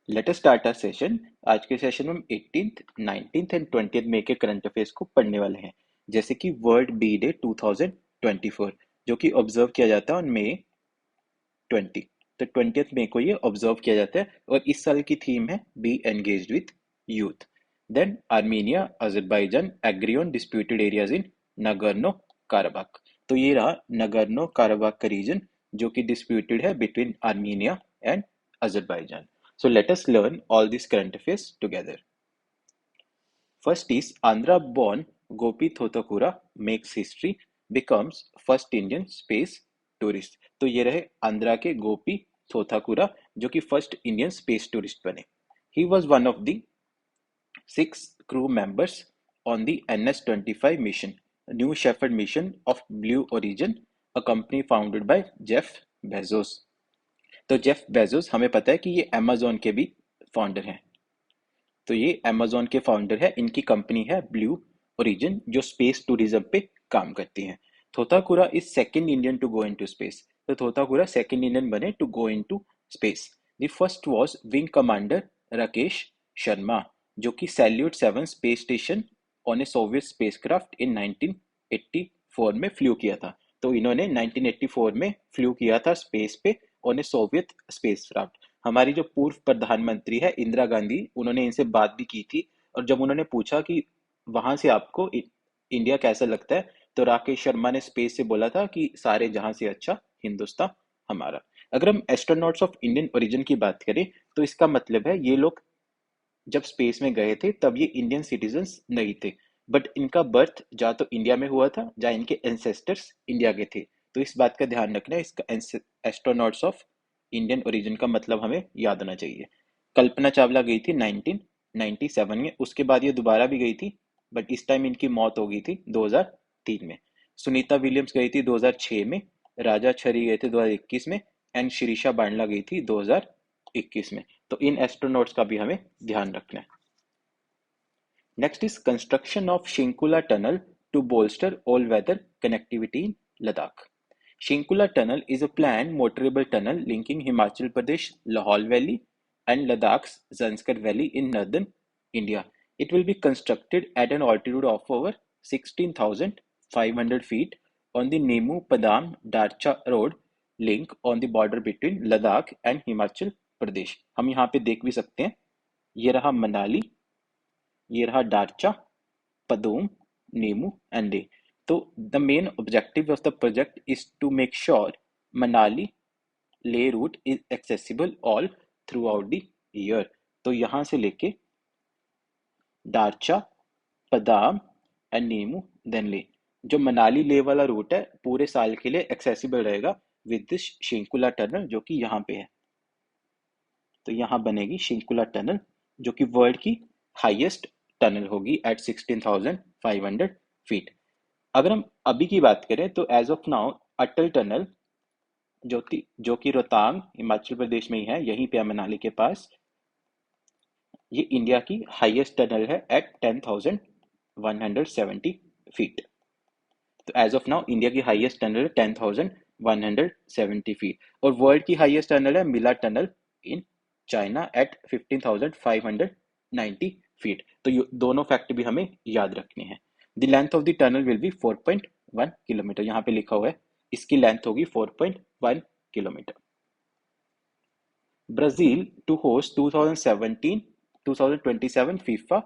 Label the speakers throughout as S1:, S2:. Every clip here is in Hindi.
S1: Late us start our session. आज के सेशन में हम 18th, 19th एंड 20th मई के करंट अफेयर्स को पढ़ने वाले हैं। जैसे कि वर्ल्ड बी डे 2024 जो कि ऑब्जर्व किया जाता है ऑन मई 20। तो 20th मई को ये ऑब्जर्व किया जाता है और इस साल की थीम है be engaged with youth. Then Armenia Azerbaijan agree on disputed areas in Nagorno Karabakh. तो ये रहा नगर्नो काराबाख का रीजन जो कि डिस्प्यूटेड है between Armenia and Azerbaijan. So let us learn all these current affairs together. First is Andhra born Gopi Thotakura makes history, becomes first Indian space tourist. तो ये रहे आंध्रा के गोपी थोथाकुरा जो कि फर्स्ट इंडियन स्पेस टूरिस्ट बने। He was one of the 6 crew members on the NS-25 mission, a New Shepard mission of Blue Origin, a company founded by Jeff Bezos. तो जेफ बेजोस हमें पता है कि ये अमेजोन के भी फाउंडर हैं। तो ये अमेजोन के फाउंडर है, इनकी कंपनी है ब्लू ओरिजिन जो स्पेस टूरिज्म पे काम करती है। Thotakura is second Indian to go into space. तो थोथाकुरा सेकंड इंडियन बने to go into space. The first was wing commander Rakesh Sharma जो कि Salyut 7 space station on a Soviet spacecraft in 1984 में फ्लू किया था। तो इन्होंने 1984 में फ्लू किया था स्पेस पे ऑन ए सोवियत स्पेसक्राफ्ट। हमारी जो पूर्व प्रधानमंत्री है इंदिरा गांधी, उन्होंने इनसे बात भी की थी और जब उन्होंने पूछा कि वहां से आपको इंडिया कैसा लगता है तो राकेश शर्मा ने स्पेस से बोला था कि सारे जहां से अच्छा हिंदुस्तान हमारा। अगर हम एस्ट्रोनॉट्स ऑफ इंडियन ओरिजिन की बात करें तो इसका मतलब है ये लोग जब स्पेस में गए थे तब ये इंडियन सिटीजन्स नहीं थे, बट इनका बर्थ या तो इंडिया में हुआ था या इनके एंसेस्टर्स इंडिया के थे। तो इस बात का ध्यान रखना है, इसका एस्ट्रोनॉट्स ऑफ इंडियन ओरिजिन का मतलब हमें याद होना चाहिए। कल्पना चावला गई थी 1997 में, उसके बाद ये दोबारा भी गई थी बट इस टाइम इनकी मौत हो गई थी 2003 में। सुनीता विलियम्स गई थी 2006 में, राजा छरी गए थे 2021 में एंड शिरीषा बांडला गई थी 2021 में। तो इन एस्ट्रोनॉट्स का भी हमें ध्यान रखना है। Next is construction of Shinkula tunnel to bolster all weather connectivity in Ladakh. Shinkula Tunnel is a planned motorable tunnel linking Himachal Pradesh Lahaul Valley and Ladakh's Zanskar Valley in northern India. It will be constructed at an altitude of over 16,500 feet on the Nemu Padam Darcha Road link on the border between Ladakh and Himachal Pradesh. हम यहाँ पे देख भी सकते हैं, ये रहा मनाली, ये रहा Darcha, Padum, Nemu, and Leh. So the main objective of the project is to make sure Manali Leh route is accessible all throughout the year. तो यहाँ से लेके दारचा, पदाम एंड नीमू देन ले, जो मनाली ले वाला रूट है पूरे साल के लिए एक्सेसिबल रहेगा विद दिस शिंकुला टनल जो कि यहाँ पे है। तो यहाँ बनेगी शिंकुला टनल जो कि वर्ल्ड की हाईएस्ट टनल होगी एट 16,500 फीट। अगर हम अभी की बात करें तो as of now Atal tunnel जो कि रोहतांग हिमाचल प्रदेश में ही है, यहीं पे है मनाली के पास, ये इंडिया की हाईएस्ट टनल है एट 10,170 फीट। तो एज ऑफ नाउ इंडिया की हाईएस्ट टनल है 10,170 फीट और वर्ल्ड की हाईएस्ट टनल है Mila tunnel in China at 15,590 feet. तो ये दोनों फैक्ट भी हमें याद रखने हैं। The length of the tunnel will be 4.1 kilometre, यहाँ पे लिखा हुआ है इसकी लेंथ होगी 4.1 kilometre. Brazil to host 2027 FIFA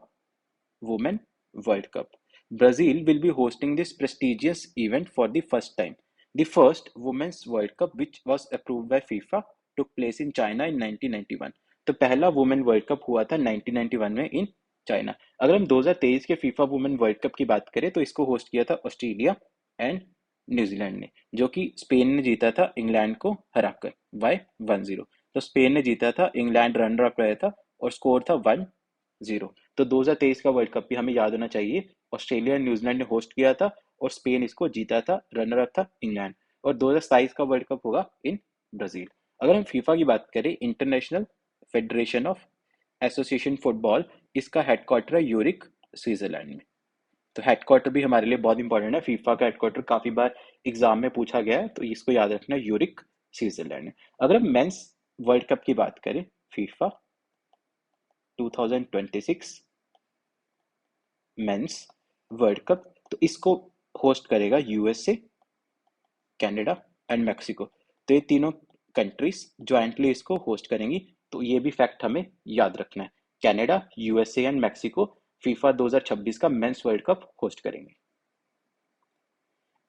S1: Women World Cup. Brazil will be hosting this prestigious event for the first time. The first Women's World Cup, which was approved by FIFA, took place in China in 1991. तो पहला वुमेन वर्ल्ड कप हुआ था 1991 में इन चाइना। अगर हम 2023 के फीफा वुमेन वर्ल्ड कप की बात करें तो इसको होस्ट किया था ऑस्ट्रेलिया एंड न्यूजीलैंड ने, जो कि स्पेन ने जीता था इंग्लैंड को हराकर बाय 1-0। तो स्पेन ने जीता था, इंग्लैंड रनर अप रहा था और स्कोर था 1-0। तो 2023 का वर्ल्ड कप भी हमें याद होना चाहिए, ऑस्ट्रेलिया और न्यूजीलैंड ने होस्ट किया था और स्पेन इसको जीता था, रनर अप था इंग्लैंड। और 2027 का वर्ल्ड कप होगा इन ब्राजील। अगर हम फीफा की बात करें, international federation of association football, इसका हेडक्वार्टर है यूरिक स्विट्जरलैंड में। तो हेडक्वार्टर भी हमारे लिए बहुत इंपॉर्टेंट है, फीफा का हेडक्वार्टर काफी बार एग्जाम में पूछा गया है तो इसको याद रखना, यूरिक स्विट्जरलैंड में। अगर हम मेंस वर्ल्ड कप की बात करें फीफा 2026 मेंस वर्ल्ड कप। तो इसको होस्ट करेगा यूएसए, कनाडा एंड मेक्सिको। तो ये तीनों कंट्रीज ज्वाइंटली इसको होस्ट करेंगी। तो ये भी फैक्ट हमें याद रखना है, Canada, USA and Mexico FIFA 2026 का मेंस वर्ल्ड कप होस्ट करेंगे।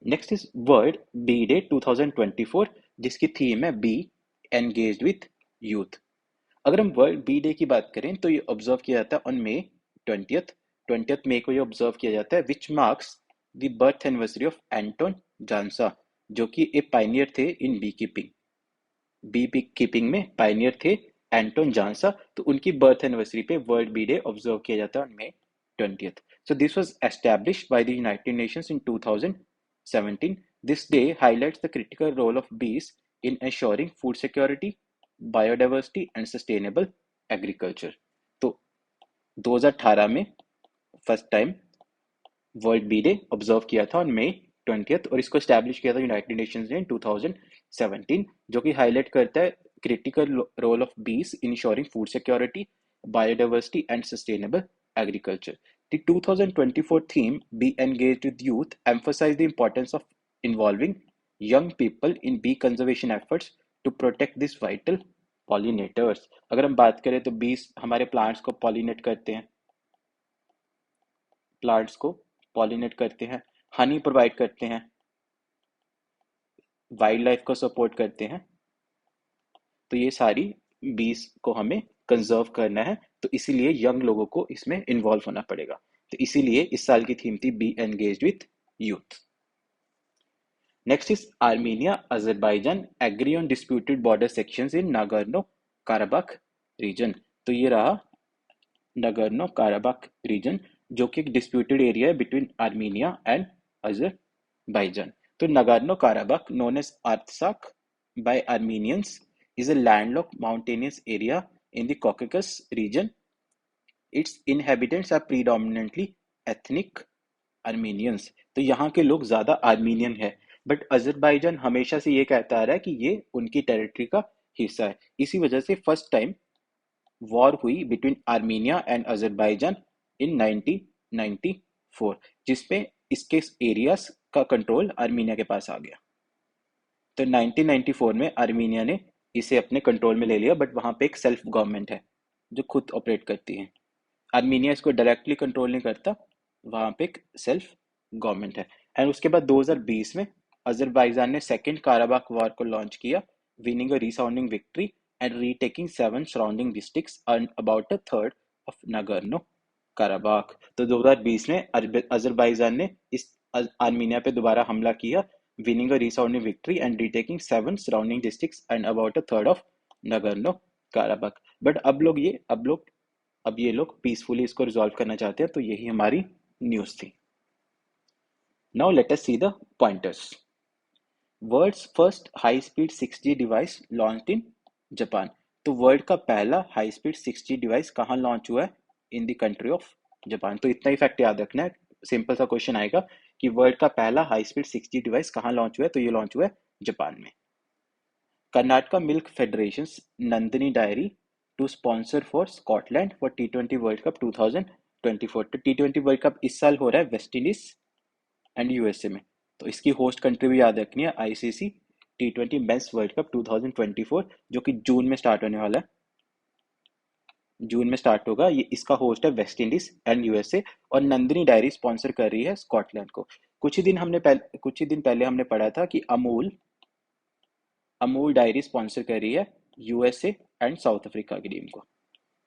S1: Next is world bee day 2024, जिसकी थीम है बी एंगेज्ड विथ यूथ। अगर हम वर्ल्ड बी डे की बात करें तो ये ऑब्जर्व किया जाता है ऑन मे 20th मई को ये ऑब्जर्व किया जाता है, which marks the birth anniversary of Anton Jansa, जो कि एक पायनियर थे in bee keeping. Bee keeping में पायनियर थे एंटोन जानसा। तो उनकी बर्थ एनिवर्सरी पे वर्ल्ड बी डे ऑब्जर्व किया जाता है on May 20th। So this was established by the United Nations in 2017. This day highlights the critical role of bees in ensuring food security, biodiversity and sustainable agriculture. तो 2018 में first time world bee day observe किया था ऑन मई 20th, और इसको स्टैब्लिश किया था यूनाइटेड नेशंस ने इन 2017, जो कि हाईलाइट करता है critical role of bees in ensuring food security, biodiversity and sustainable agriculture. The 2024 theme, Be Engaged with Youth, emphasized the importance of involving young people in bee conservation efforts to protect these vital pollinators. अगर हम बात करें तो bees हमारे प्लांट्स को पॉलिनेट करते हैं, हनी प्रोवाइड करते हैं, वाइल्ड लाइफ को सपोर्ट करते हैं। तो ये सारी बीज को हमें कंजर्व करना है, तो इसीलिए यंग लोगों को इसमें इन्वॉल्व होना पड़ेगा। तो इसीलिए इस साल की थीम थी be engaged with youth. Next is Armenia Azerbaijan agree on disputed border sections in Nagorno Karabakh region. तो ये रहा नागोर्नो काराबाख रीजन, जो कि एक डिस्प्यूटेड एरिया है बिटवीन आर्मीनिया एंड अजरबैजान। तो Nagorno Karabakh, known as Artsakh by Armenians, is a landlocked mountainous area in the Caucasus region. Its inhabitants are predominantly ethnic Armenians. तो यहाँ के लोग ज़्यादा आर्मीनियन है, बट अजरबैजान हमेशा से ये कहता आ रहा है कि ये उनकी टेरिटरी का हिस्सा है। इसी वजह से फर्स्ट टाइम वॉर हुई बिटवीन आर्मीनिया एंड अजरबैजान इन 1994, जिसमें इसके एरियाज का कंट्रोल आर्मीनिया के पास आ गया। तो 1994 में आर्मीनिया ने इसे अपने कंट्रोल में ले लिया, बट वहाँ पे एक सेल्फ गवर्नमेंट है जो खुद ऑपरेट करती है। आर्मीनिया इसको डायरेक्टली कंट्रोल नहीं करता, वहाँ पे एक सेल्फ गवर्नमेंट है। एंड उसके बाद 2020 में अजरबैजान ने सेकेंड काराबाख वॉर को लॉन्च किया, winning a resounding victory and retaking 7 surrounding districts and about a third of Nagorno Karabakh. तो 2020 में अजरबैजान ने इस आर्मीनिया पे दोबारा हमला किया, winning a resounding victory and retaking 7 surrounding districts and about a third of Nagorno-Karabakh. But अब ये लोग पीसफुली इसको रिजॉल्व करना चाहते हैं। तो यही हमारी न्यूज थी। Now let us see the pointers. World's first high speed 6G device launched in Japan. तो वर्ल्ड का पहला हाई स्पीड 6G डिवाइस कहाँ लॉन्च हुआ है? In the country of Japan. तो इतना ही फैक्ट याद रखना है, सिंपल सा क्वेश्चन आएगा कि वर्ल्ड का पहला हाई स्पीड 6G डिवाइस कहाँ लॉन्च हुआ है? तो ये लॉन्च हुआ है जापान में। Karnataka milk federation Nandini dairy to sponsor for Scotland for T20 world cup 2024। तो T20 वर्ल्ड कप इस साल हो रहा है वेस्ट इंडीज एंड यूएसए में। तो इसकी होस्ट कंट्री भी याद रखनी है, ICC T20 mains world cup 2024, जो कि जून में स्टार्ट होने वाला है। जून में स्टार्ट होगा ये। इसका होस्ट है वेस्ट इंडीज एंड यूएसए, और नंदिनी डायरी स्पॉन्सर कर रही है स्कॉटलैंड को। कुछ ही दिन पहले हमने पढ़ा था कि अमूल डायरी स्पॉन्सर कर रही है यूएसए एंड साउथ अफ्रीका की टीम को।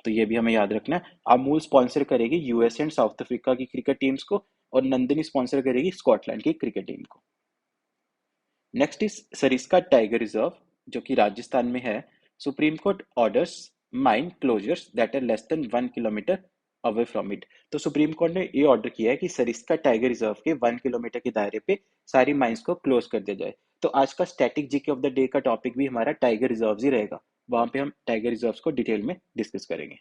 S1: तो ये भी हमें याद रखना है, अमूल स्पॉन्सर करेगी यूएसए एंड साउथ अफ्रीका की क्रिकेट टीम्स को, और नंदिनी स्पॉन्सर करेगी स्कॉटलैंड की क्रिकेट टीम को। Next is Sariska tiger reserve, जो कि राजस्थान में है। Supreme court orders mine closures that are less than 1 kilometre away from it. तो सुप्रीम कोर्ट ने ये ऑर्डर किया है कि सरिस्का टाइगर रिजर्व के 1 किलोमीटर के दायरे पे सारी माइंस को क्लोज कर दिया जाए। तो आज का static GK of the day का टॉपिक भी हमारा टाइगर रिजर्व ही रहेगा। वहां पे हम टाइगर रिजर्व को डिटेल में डिस्कस करेंगे।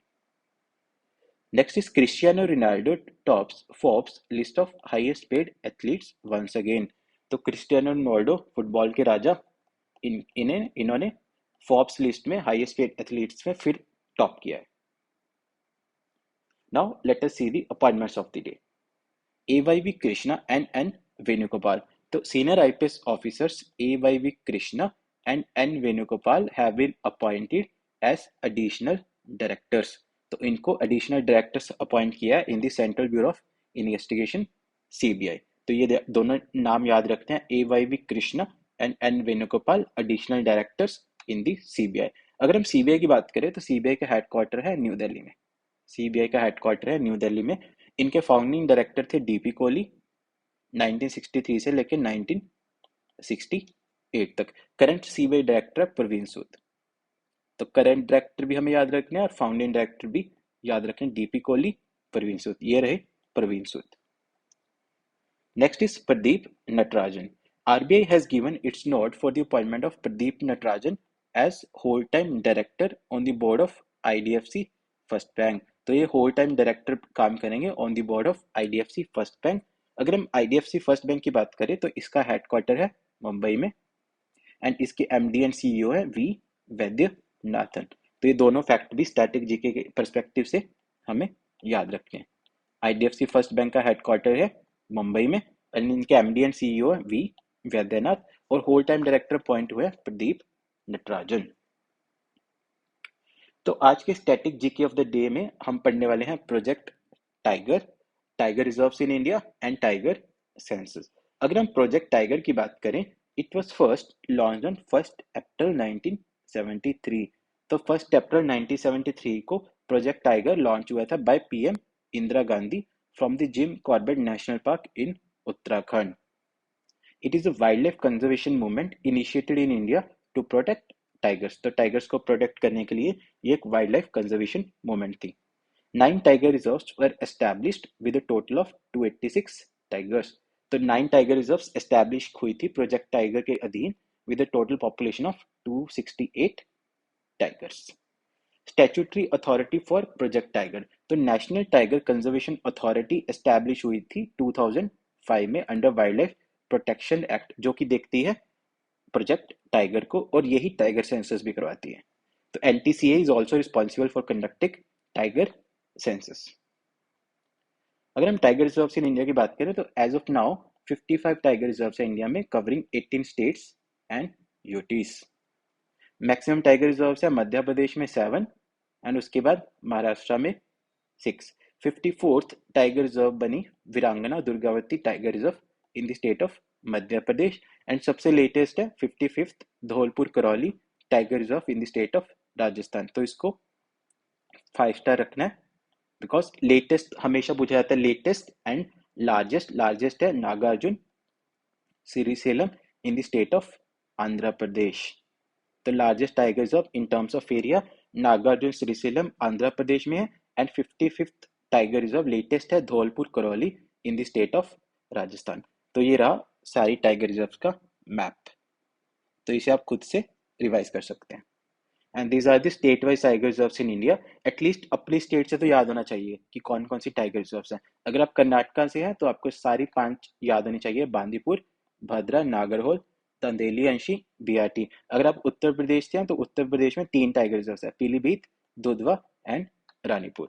S1: Next is Cristiano Ronaldo tops Forbes list of highest paid athletes once again. तो क्रिस्टियानो रोनाल्डो फुटबॉल के राजा, इन्होंने फोर्ब्स लिस्ट में हाईएस्ट पेड एथलीट्स में फिर टॉप किया है। Now let us see the appointments of the day. AYV Krishna and N Venugopal. So senior IPS officers AYV Krishna and N Venugopal have been appointed as additional directors. तो इनको additional directors appoint किया है in the Central Bureau of Investigation CBI. तो ये दोनों नाम याद रखते हैं, AYV Krishna and N Venugopal additional directors in the CBI. अगर हम CBI की बात करें तो CBI का हेडक्वार्टर है न्यू दिल्ली में. CBI का हेडक्वार्टर है न्यू दिल्ली में. इनके फाउंडिंग डायरेक्टर थे डीपी कोहली 1963 से लेकर 1968 तक. करंट सीबीआई डायरेक्टर प्रवीण सूद. तो करंट डायरेक्टर भी हमें याद रखना है और फाउंडिंग डायरेक्टर भी याद रखें, डीपी कोहली, प्रवीण सूद. ये रहे Praveen Sood. Next is Pradeep Natarajan. RBI has given its nod for the appointment of Pradeep Natarajan as whole-time director on the board of IDFC First Bank. तो ये होल टाइम डायरेक्टर काम करेंगे on the board of IDFC first bank. अगर हम IDFC फर्स्ट बैंक की बात करें तो इसका हेडक्वार्टर है मुंबई में एंड इसके MD एंड CEO है वी वैद्यनाथन. तो ये दोनों फैक्ट भी स्टैटिक जीके के परस्पेक्टिव से हमें याद रखें. IDFC फर्स्ट बैंक का हेडक्वार्टर है मुंबई में एंड इनके MD एंड CEO है वी वैद्यनाथ और होल टाइम डायरेक्टर अपॉइंट हुए प्रदीप नटराजन. तो आज के static GK of the day में हम पढ़ने वाले हैं project tiger, tiger reserves in India and tiger census. अगर हम प्रोजेक्ट टाइगर की बात करें, it was first launched on 1 अप्रैल 1973. तो 1 अप्रैल 1973 को प्रोजेक्ट टाइगर लॉन्च हुआ था by PM Indira Gandhi from the Jim Corbett national park in Uttarakhand. It is a wildlife conservation movement initiated in India to protect tigers. तो टाइगर्स को प्रोटेक्ट करने के लिए ये एक वाइल्ड लाइफ कंजर्वेशन मूवमेंट थी. 9 tiger reserves were established with a total of 286 tigers. तो 9 टाइगर रिजर्व्स एस्टैब्लिश हुई थी प्रोजेक्ट टाइगर के अधीन with a total population of 268 tigers. Statutory authority for Project Tiger. तो National Tiger Conservation Authority establish हुई थी 2005 में under Wildlife Protection Act, जो कि देखती है प्रोजेक्ट टाइगर को और यही टाइगर सेंसस भी करवाती है. तो NTCA is also responsible for conducting tiger census. अगर हम टाइगर रिजर्व्स इन इंडिया की बात करें तो as of now 55 tiger reserves है इंडिया में covering 18 states and UTs. Maximum tiger reserves है मध्य प्रदेश में 7 एंड उसके बाद महाराष्ट्र में 6. 54th टाइगर रिजर्व बनी वीरांगना Durgavati tiger reserve in the state of Madhya Pradesh and सबसे लेटेस्ट है 55th Dholpur Karauli tiger reserve in the state of Rajasthan. तो इसको 5 स्टार रखना है बिकॉज लेटेस्ट हमेशा पूछा जाता है लेटेस्ट एंड लार्जेस्ट. लार्जेस्ट है Nagarjuna Srisailam in the state of Andhra Pradesh. तो largest tiger reserve in terms of area Nagarjuna Srisailam Andhra Pradesh में है and 55th tiger reserve latest है Dholpur Karauli in the state of Rajasthan. तो ये रहा सारी टाइगर रिजर्व्स का मैप. तो इसे आप खुद से रिवाइज कर सकते हैं. And these are the state wise tiger reserves in India. At least अपनी स्टेट से तो याद होना चाहिए कि कौन कौन सी टाइगर रिजर्व्स हैं. अगर आप कर्नाटका से हैं तो आपको सारी 5 याद होनी चाहिए, बांदीपुर, भद्रा, नागरहोल, तंदेली, अंशी, बीआरटी. अगर आप उत्तर प्रदेश से हैं तो उत्तर प्रदेश में 3 टाइगर रिजर्व्स हैं, पीलीभीत, दुधवा एंड रानीपुर.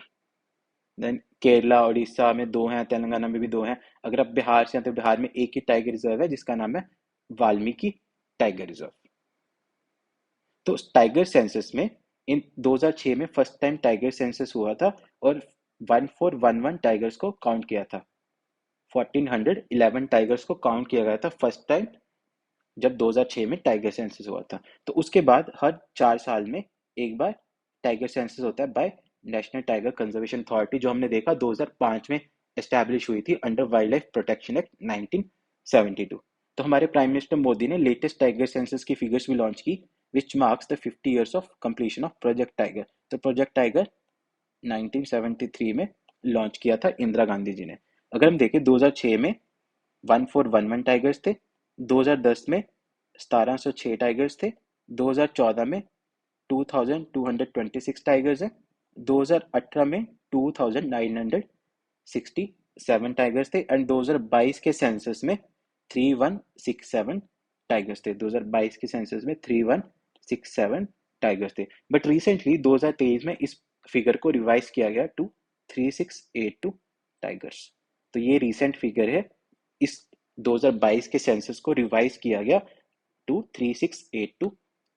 S1: देन केरला उड़ीसा में 2 हैं, तेलंगाना में भी 2 हैं. अगर आप बिहार से हैं तो बिहार में एक ही टाइगर रिजर्व है जिसका नाम है वाल्मीकि टाइगर रिजर्व. तो टाइगर सेंसस में इन 2006 में फर्स्ट टाइम टाइगर सेंसस हुआ था और 1411 टाइगर्स को काउंट किया था. 1411 टाइगर्स को काउंट किया गया था फर्स्ट टाइम जब 2006 में टाइगर सेंसस हुआ था. तो उसके बाद हर 4 साल में एक बार टाइगर सेंसस होता है by National Tiger Conservation Authority, जो हमने देखा 2005 में एस्टैब्लिश हुई थी under Wildlife Protection Act 1972. तो हमारे प्राइम मिनिस्टर मोदी ने लेटेस्ट टाइगर सेंसस की फिगर्स भी लॉन्च की which marks the 50 years of completion of Project Tiger. तो प्रोजेक्ट टाइगर 1973 में लॉन्च किया था इंदिरा गांधी जी ने. अगर हम देखें 2006 में 1411 टाइगर्स थे, 2010 में 1706 टाइगर्स थे, 2014 में 2226 टाइगर्स हैं, 2018 में 2967 टाइगर्स थे एंड 2022 के सेंसस में 3167 टाइगर्स थे. 2022 के सेंसस में 3167 टाइगर्स थे. बट रिसेंटली 2023 में इस फिगर को रिवाइज किया गया टू 3682 टाइगर्स। तो ये रिसेंट फिगर है, इस 2022 के सेंसस को रिवाइज किया गया to 3682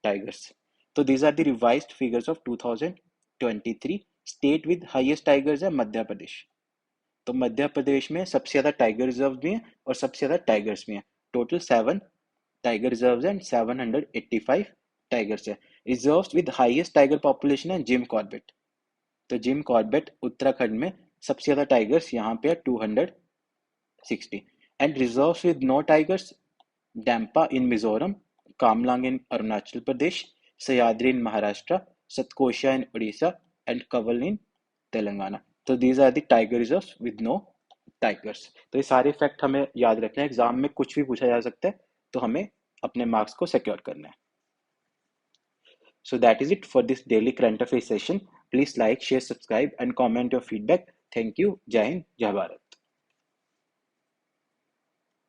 S1: tigers. So these are the revised figures of 2023. State with highest tigers है मध्य प्रदेश। तो मध्य प्रदेश में सबसे ज्यादा टाइगर रिजर्व भी हैं और सबसे ज्यादा टाइगर्स भी हैं। Total 7 tiger reserve and 785 tigers है। Reserves with highest tiger population है जिम कॉर्बेट। तो जिम कॉर्बेट उत्तराखंड में सबसे ज्यादा टाइगर्स यहाँ पे है 260। And reserves with no tigers Dampa in Mizoram, Kamlang in Arunachal Pradesh, Sayadri in Maharashtra, Satkosha in Odisha, and Kaval in Telangana. So these are the tiger reserves with no tigers. तो ये सारे फैक्ट हमें याद रखना है, एग्जाम में कुछ भी पूछा जा सकता है, तो हमें अपने मार्क्स को सिक्योर करना है. So that is it for this daily current affairs session. Please like, share, subscribe and comment your feedback. Thank you. Jai Hind, Jai Bharat.